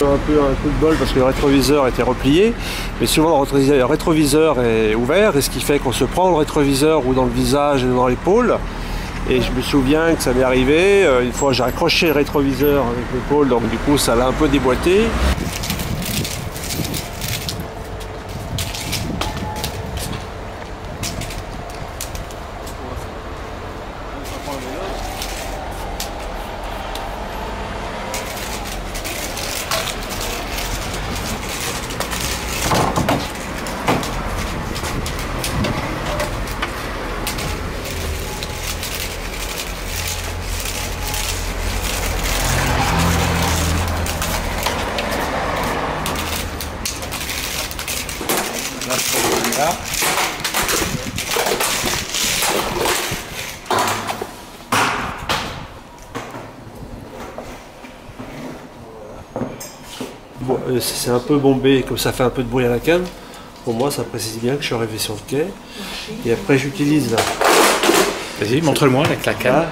Un peu un coup de bol parce que le rétroviseur était replié, mais souvent le rétroviseur est ouvert et ce qui fait qu'on se prend le rétroviseur ou dans le visage ou dans l'épaule. Et je me souviens que ça m'est arrivé, une fois j'ai accroché le rétroviseur avec l'épaule, donc du coup ça l'a un peu déboîté. Là. Bon, c'est un peu bombé, comme ça fait un peu de bruit à la canne. Pour moi, ça précise bien que je suis arrivé sur le quai. Et après, j'utilise là. Vas-y, montre-le-moi avec la canne.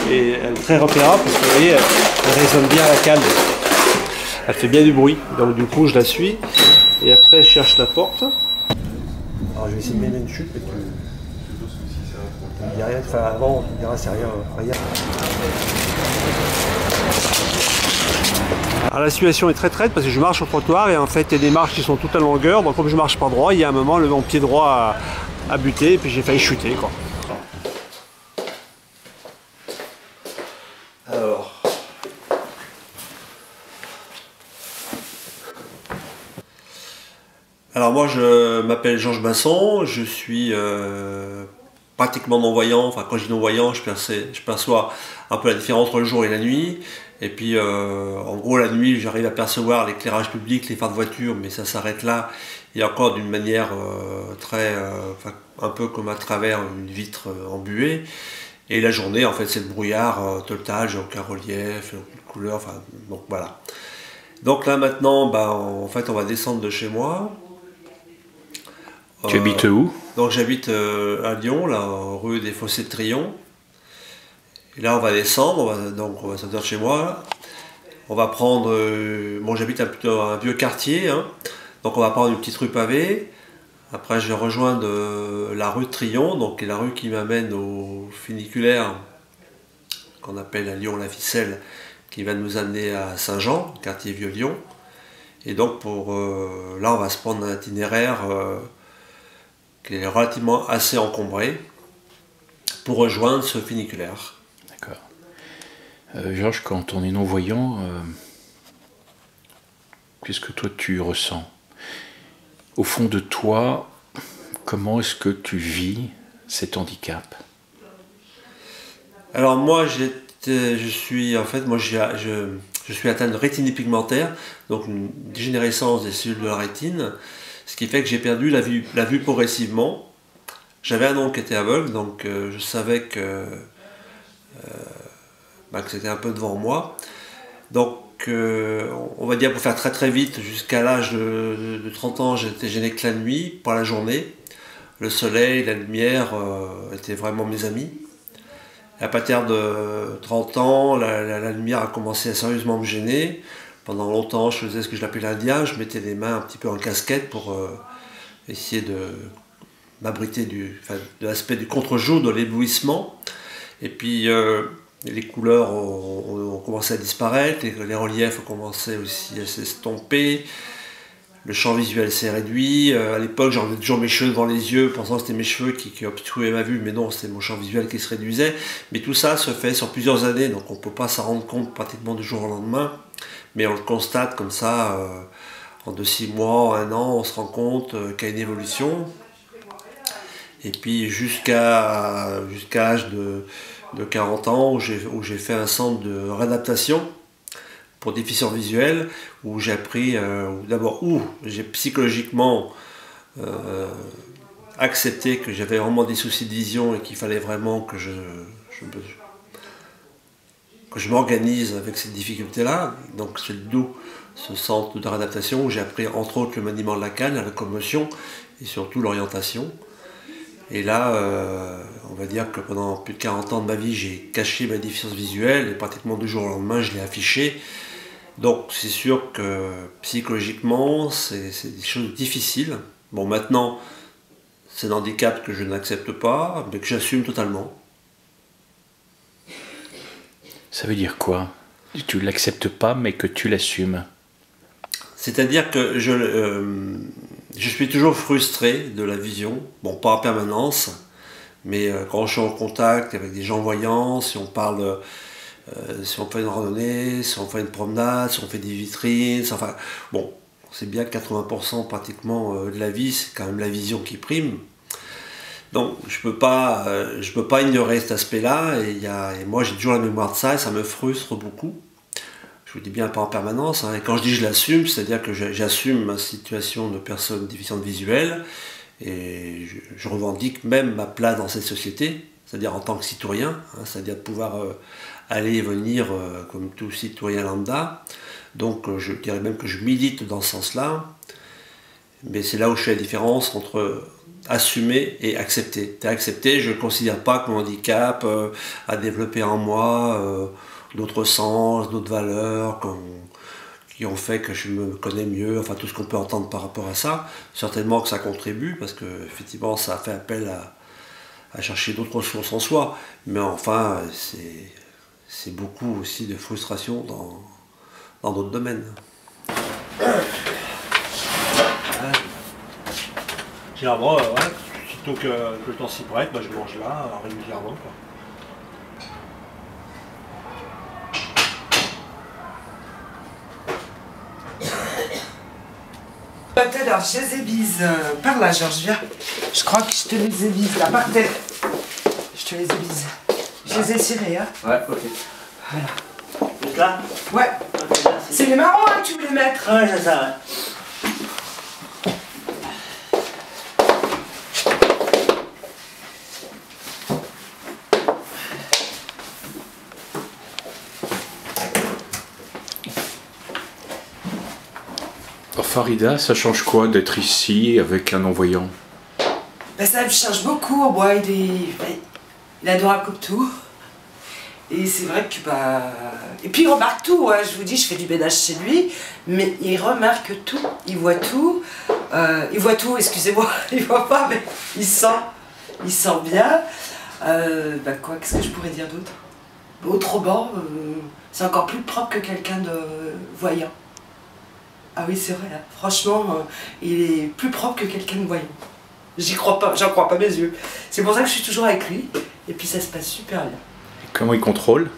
Et elle est très repérable parce que vous voyez, elle résonne bien à la canne. Elle fait bien du bruit. Donc du coup, je la suis. Et après, je cherche la porte. Alors, je vais essayer de mener une chute. Mais il n'y a rien de faire avant. Tu me diras, c'est rien. Alors, la situation est très traite parce que je marche au trottoir et en fait, il y a des marches qui sont toutes à longueur. Donc, comme je marche pas droit, il y a un moment, mon pied droit a buté et puis j'ai failli chuter, quoi. Alors moi je m'appelle Georges Masson, je suis pratiquement non-voyant, enfin quand je dis non-voyant je perçois un peu la différence entre le jour et la nuit, et puis en gros la nuit j'arrive à percevoir l'éclairage public, les phares de voiture, mais ça s'arrête là, et encore d'une manière un peu comme à travers une vitre embuée, et la journée en fait c'est le brouillard total, j'ai aucun relief, aucune couleur, enfin donc voilà. Donc là maintenant en fait on va descendre de chez moi. Tu habites où? Donc j'habite à Lyon, là, rue des Fossés de Trillon. Et là on va descendre, on va sortir de chez moi. On va prendre, bon j'habite plutôt un vieux quartier, hein, donc on va prendre une petite rue pavée. Après je vais rejoindre la rue de Trillon, donc qui est la rue qui m'amène au funiculaire qu'on appelle à Lyon la Ficelle, qui va nous amener à Saint-Jean, quartier Vieux-Lyon. Et donc là on va se prendre un itinéraire qui est relativement assez encombré pour rejoindre ce funiculaire. D'accord. Georges, quand on est non-voyant, qu'est-ce que toi tu ressens? Au fond de toi, comment est-ce que tu vis cet handicap? Alors moi je suis atteint de rétinite pigmentaire, donc une dégénérescence des cellules de la rétine, ce qui fait que j'ai perdu la vue progressivement. J'avais un oncle qui était aveugle, donc je savais que c'était un peu devant moi. Donc on va dire, pour faire très très vite, jusqu'à l'âge de 30 ans, j'étais gêné que la nuit, pas la journée. Le soleil, la lumière étaient vraiment mes amis. À partir de 30 ans, la lumière a commencé à sérieusement me gêner. Pendant longtemps, je faisais ce que je l'appelais l'indien, je mettais les mains un petit peu en casquette pour essayer de m'abriter de l'aspect du contre-jour, de l'éblouissement. Et puis les couleurs ont commencé à disparaître, les reliefs ont commencé aussi à s'estomper. Le champ visuel s'est réduit. À l'époque, j'enlevais toujours mes cheveux devant les yeux, pensant que c'était mes cheveux qui obstruaient ma vue, mais non, c'était mon champ visuel qui se réduisait. Mais tout ça se fait sur plusieurs années, donc on ne peut pas s'en rendre compte pratiquement du jour au lendemain. Mais on le constate comme ça, en 6 mois, 1 an, on se rend compte qu'il y a une évolution. Et puis jusqu'à l'âge de 40 ans, où j'ai fait un centre de réadaptation pour déficients visuels, où j'ai appris, d'abord où j'ai psychologiquement accepté que j'avais vraiment des soucis de vision et qu'il fallait vraiment que je m'organise avec cette difficulté-là. Donc c'est d'où ce centre de réadaptation où j'ai appris entre autres le maniement de la canne, la locomotion et surtout l'orientation. Et là, on va dire que pendant plus de 40 ans de ma vie, j'ai caché ma déficience visuelle et pratiquement du jour au lendemain, je l'ai affichée. Donc c'est sûr que psychologiquement, c'est des choses difficiles. Bon, maintenant, c'est un handicap que je n'accepte pas, mais que j'assume totalement. Ça veut dire quoi? Tu l'acceptes pas, mais que tu l'assumes. C'est-à-dire que je suis toujours frustré de la vision, bon, pas en permanence, mais quand je suis en contact avec des gens voyants, si on parle, si on fait une randonnée, si on fait une promenade, si on fait des vitrines, enfin, bon, c'est bien que 80% pratiquement de la vie, c'est quand même la vision qui prime. Donc je peux pas ignorer cet aspect-là, et moi j'ai toujours la mémoire de ça, et ça me frustre beaucoup. Je vous dis bien pas en permanence, hein. Et quand je dis je l'assume, c'est-à-dire que j'assume ma situation de personne déficiente visuelle, et je revendique même ma place dans cette société, c'est-à-dire en tant que citoyen, hein, c'est-à-dire de pouvoir aller et venir comme tout citoyen lambda. Donc je dirais même que je milite dans ce sens-là, mais c'est là où je fais la différence entre assumer et accepter. Accepter, je ne considère pas que mon handicap a développé en moi d'autres sens, d'autres valeurs qui ont fait que je me connais mieux, enfin tout ce qu'on peut entendre par rapport à ça. Certainement que ça contribue, parce que effectivement ça fait appel à chercher d'autres ressources en soi, mais enfin c'est beaucoup aussi de frustration dans d'autres domaines. Généralement, sitôt que le temps s'y prête, je mange là régulièrement, quoi. Alors, je les ai bises par là, Georges, viens. Je crois que je te les ai bises là, par terre. Je te les ai bises. Je les ai cirées, hein. Ouais, ok. Voilà. Donc là? Ouais. C'est les marrons hein, que tu voulais mettre. Ouais, c'est ça, ouais. Alors Farida, ça change quoi d'être ici avec un non-voyant? Ben, ça me change beaucoup. Moi, il est adorable comme tout. Et c'est vrai que et puis il remarque tout, hein. Je vous dis, je fais du ménage chez lui, mais il remarque tout, il voit tout, excusez-moi, il voit pas, mais il sent bien. Quoi, qu'est-ce que je pourrais dire d'autre? Autrement, c'est encore plus propre que quelqu'un de voyant. Ah oui, c'est vrai, hein. Franchement, il est plus propre que quelqu'un de voyant. J'y crois pas, j'en crois pas mes yeux. C'est pour ça que je suis toujours avec lui, et puis ça se passe super bien. Comment il contrôle?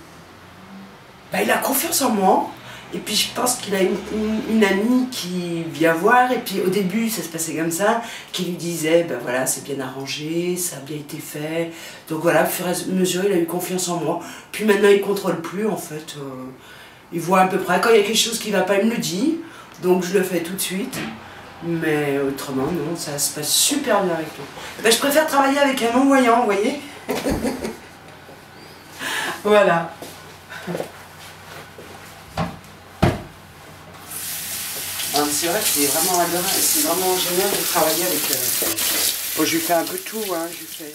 Il a confiance en moi, et puis je pense qu'il a une amie qui vient voir, et puis au début ça se passait comme ça, qui lui disait voilà, c'est bien arrangé, ça a bien été fait, donc voilà, au fur et à mesure il a eu confiance en moi, puis maintenant il contrôle plus en fait, il voit à peu près, quand il y a quelque chose qui va pas il me le dit, donc je le fais tout de suite, mais autrement non, ça se passe super bien avec lui. Je préfère travailler avec un non-voyant, vous voyez. Voilà. C'est vrai que c'est vraiment adorable, c'est vraiment génial de travailler avec... Bon, je lui fais un peu tout, hein, je lui fais...